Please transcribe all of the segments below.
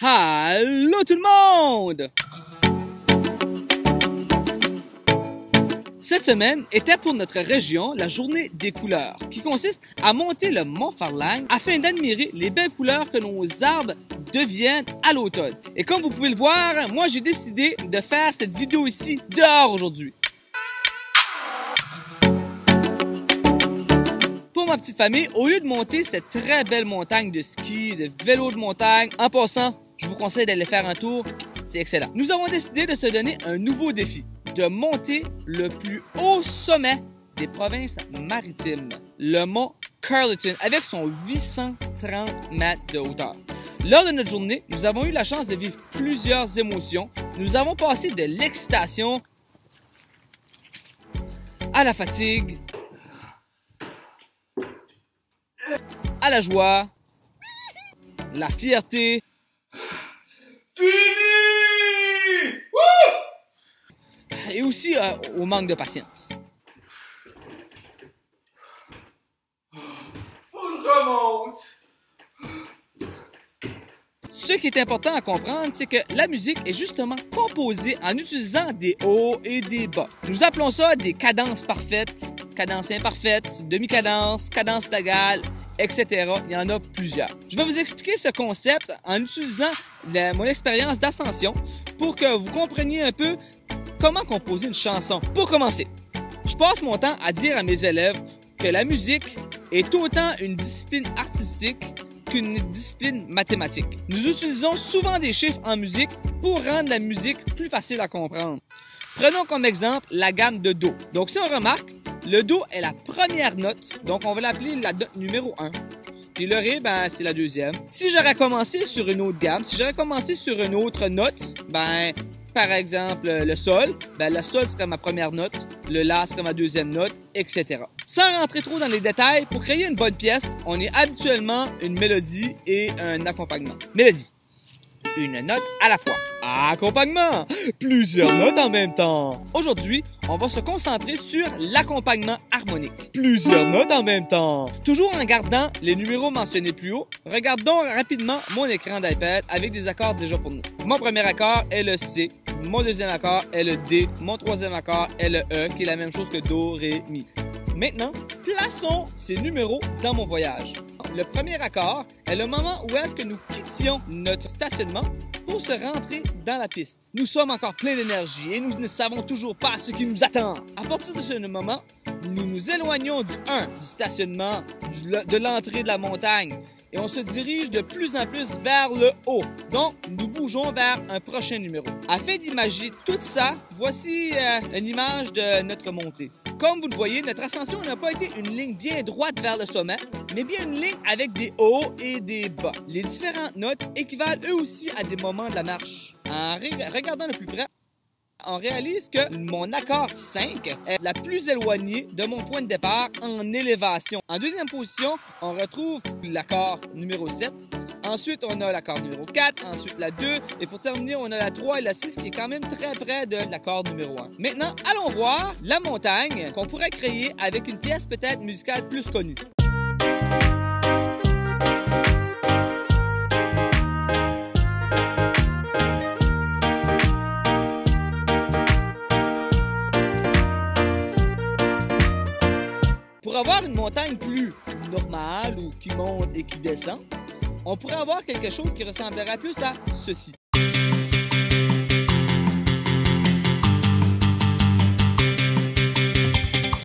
Allô tout le monde! Cette semaine était pour notre région la journée des couleurs, qui consiste à monter le mont Farlang afin d'admirer les belles couleurs que nos arbres deviennent à l'automne. Et comme vous pouvez le voir, moi j'ai décidé de faire cette vidéo ici dehors aujourd'hui. Pour ma petite famille, au lieu de monter cette très belle montagne de ski, de vélo de montagne, en passant, je vous conseille d'aller faire un tour, c'est excellent. Nous avons décidé de se donner un nouveau défi, de monter le plus haut sommet des provinces maritimes, le mont Carleton, avec son 830 mètres de hauteur. Lors de notre journée, nous avons eu la chance de vivre plusieurs émotions. Nous avons passé de l'excitation à la fatigue, à la joie, la fierté, et aussi au manque de patience. Faut que je remonte. Ce qui est important à comprendre, c'est que la musique est justement composée en utilisant des hauts et des bas. Nous appelons ça des cadences parfaites, cadences imparfaites, demi-cadences, cadences plagales, etc. Il y en a plusieurs. Je vais vous expliquer ce concept en utilisant mon expérience d'ascension pour que vous compreniez un peu comment composer une chanson. Pour commencer, je passe mon temps à dire à mes élèves que la musique est autant une discipline artistique qu'une discipline mathématique. Nous utilisons souvent des chiffres en musique pour rendre la musique plus facile à comprendre. Prenons comme exemple la gamme de Do. Donc si on remarque, le Do est la première note, donc on va l'appeler la note numéro 1. Puis le Ré, c'est la deuxième. Si j'aurais commencé sur une autre gamme, si j'aurais commencé sur une autre note, par exemple le Sol, le Sol serait ma première note, le La serait ma deuxième note, etc. Sans rentrer trop dans les détails, pour créer une bonne pièce, on est habituellement une mélodie et un accompagnement. Mélodie, une note à la fois. Accompagnement, plusieurs notes en même temps. Aujourd'hui, on va se concentrer sur l'accompagnement harmonique. Plusieurs notes en même temps. Toujours en gardant les numéros mentionnés plus haut, regardons rapidement mon écran d'iPad avec des accords déjà pour nous. Mon premier accord est le C, mon deuxième accord est le D, mon troisième accord est le E, qui est la même chose que Do, Ré, Mi. Maintenant, plaçons ces numéros dans mon voyage. Le premier accord est le moment où est-ce que nous quittions notre stationnement pour se rentrer dans la piste. Nous sommes encore pleins d'énergie et nous ne savons toujours pas ce qui nous attend. À partir de ce moment, nous nous éloignons du 1, du stationnement, de l'entrée de la montagne, et on se dirige de plus en plus vers le haut. Donc, nous bougeons vers un prochain numéro. Afin d'imaginer tout ça, voici une image de notre montée. Comme vous le voyez, notre ascension n'a pas été une ligne bien droite vers le sommet, mais bien une ligne avec des hauts et des bas. Les différentes notes équivalent eux aussi à des moments de la marche. En regardant de plus près, on réalise que mon accord 5 est la plus éloignée de mon point de départ en élévation. En deuxième position, on retrouve l'accord numéro 7. Ensuite, on a l'accord numéro 4, ensuite la 2, et pour terminer, on a la 3 et la 6 qui est quand même très près de l'accord numéro 1. Maintenant, allons voir la montagne qu'on pourrait créer avec une pièce peut-être musicale plus connue. Pour avoir une montagne plus normale ou qui monte et qui descend, on pourrait avoir quelque chose qui ressemblerait plus à ceci.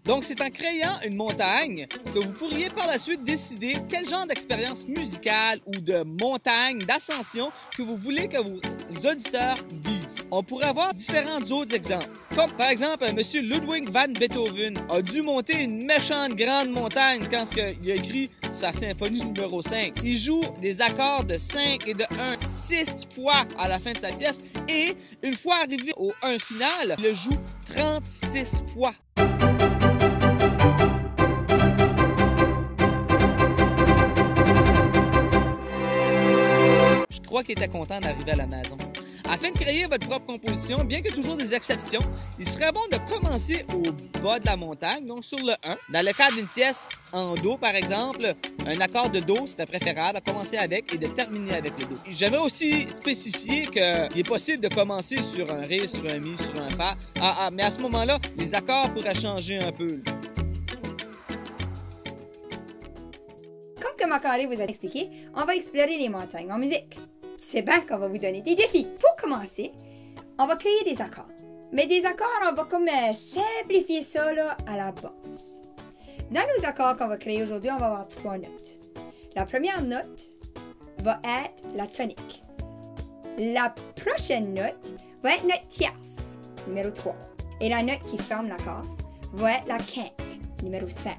Donc, c'est en créant une montagne que vous pourriez par la suite décider quel genre d'expérience musicale ou de montagne, d'ascension que vous voulez que vos auditeurs vivent. On pourrait avoir différents autres exemples. Comme par exemple, M. Ludwig van Beethoven a dû monter une méchante grande montagne quand il a écrit sa symphonie numéro 5. Il joue des accords de 5 et de 1 6 fois à la fin de sa pièce et une fois arrivé au 1 final, il le joue 36 fois. crois qu'il était content d'arriver à la maison. Afin de créer votre propre composition, bien que toujours des exceptions, il serait bon de commencer au bas de la montagne, donc sur le 1. Dans le cas d'une pièce en Do, par exemple, un accord de Do serait préférable à commencer avec et de terminer avec le Do. J'avais aussi spécifié qu'il est possible de commencer sur un Ré, sur un Mi, sur un Fa. Mais à ce moment-là, les accords pourraient changer un peu. Comme que Marc-André vous a expliqué, on va explorer les montagnes en musique. C'est bien qu'on va vous donner des défis. Pour commencer, on va créer des accords. Mais des accords, on va comme simplifier ça là, à la base. Dans nos accords qu'on va créer aujourd'hui, on va avoir 3 notes. La première note va être la tonique. La prochaine note va être notre tierce, numéro 3. Et la note qui ferme l'accord va être la quinte, numéro 5.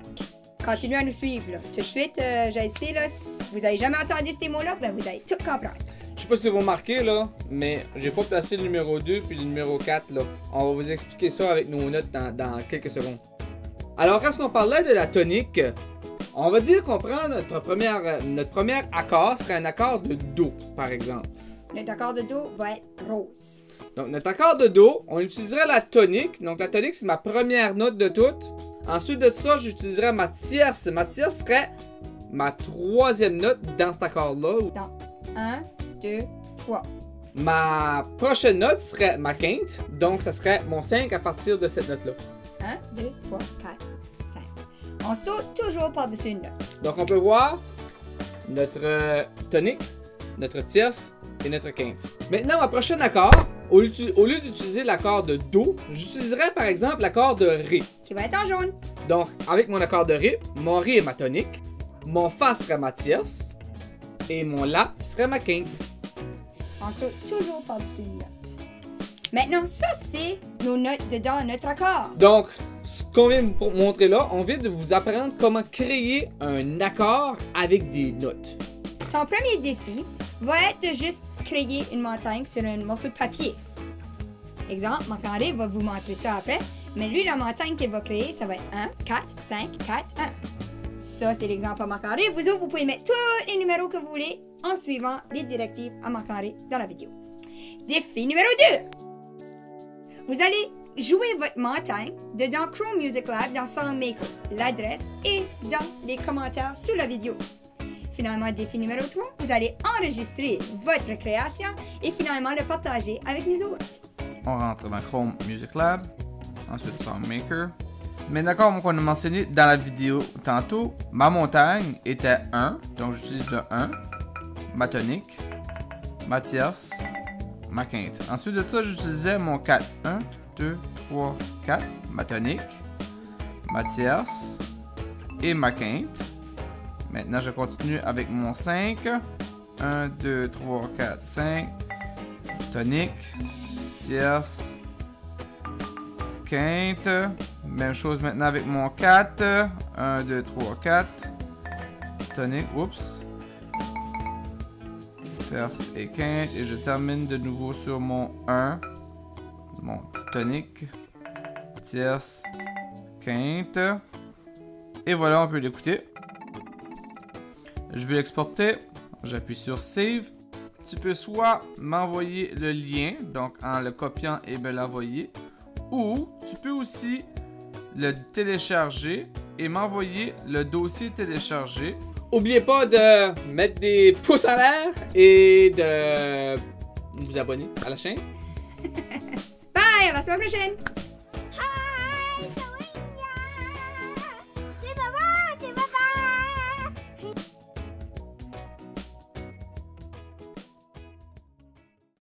Continuez à nous suivre. Là. Tout de suite, j'essaie, là, si vous n'avez jamais entendu ces mots-là, ben vous allez tout comprendre. Je sais pas si vous remarquez là, mais j'ai pas placé le numéro 2 puis le numéro 4 là. On va vous expliquer ça avec nos notes dans quelques secondes. Alors, quand on parlait de la tonique, on va dire qu'on prend notre premier accord serait un accord de Do, par exemple. Notre accord de Do va être rose. Donc, notre accord de Do, on utiliserait la tonique. Donc, la tonique, c'est ma première note de toutes. Ensuite de ça, j'utiliserais ma tierce. Ma tierce serait ma 3e note dans cet accord-là. Dans 1, 2, 3. Ma prochaine note serait ma quinte. Donc, ça serait mon 5 à partir de cette note-là. 1, 2, 3, 4, 5. On saute toujours par-dessus une note. Donc, on peut voir notre tonique, notre tierce et notre quinte. Maintenant, ma prochaine accord, au lieu d'utiliser l'accord de Do, j'utiliserais par exemple l'accord de Ré. Qui va être en jaune. Donc, avec mon accord de Ré, mon Ré est ma tonique, mon Fa serait ma tierce et mon La serait ma quinte. On saute toujours par-dessus une note. Maintenant, ça, c'est nos notes dedans notre accord. Donc, ce qu'on vient de vous montrer là, on vient de vous apprendre comment créer un accord avec des notes. Ton premier défi va être de juste créer une montagne sur un morceau de papier. Exemple, Marc-André va vous montrer ça après, mais lui, la montagne qu'il va créer, ça va être 1, 4, 5, 4, 1. Ça, c'est l'exemple à Marc-André. Vous autres, vous pouvez mettre tous les numéros que vous voulez en suivant les directives à Marc-André dans la vidéo. Défi numéro 2. Vous allez jouer votre montagne dedans Chrome Music Lab dans SongMaker. L'adresse est dans les commentaires sous la vidéo. Finalement, défi numéro 3, vous allez enregistrer votre création et finalement le partager avec nous autres. On rentre dans Chrome Music Lab, ensuite SongMaker. Mais d'accord, comme on a mentionné dans la vidéo tantôt, ma montagne était 1, donc j'utilise le 1, ma tonique, ma tierce, ma quinte. Ensuite de ça, j'utilisais mon 4. 1, 2, 3, 4, ma tonique, ma tierce et ma quinte. Maintenant, je continue avec mon 5. 1, 2, 3, 4, 5. Tonique, tierce, quinte. Même chose maintenant avec mon 4. 1, 2, 3, 4. Tonique, oups. Tierce et quinte. Et je termine de nouveau sur mon 1. Mon tonique, tierce, quinte. Et voilà, on peut l'écouter. Je vais l'exporter. J'appuie sur Save. Tu peux soit m'envoyer le lien, donc en le copiant et me l'envoyer, ou tu peux aussi le télécharger et m'envoyer le dossier téléchargé. N'oubliez pas de mettre des pouces en l'air et de vous abonner à la chaîne. Bye, à la semaine prochaine!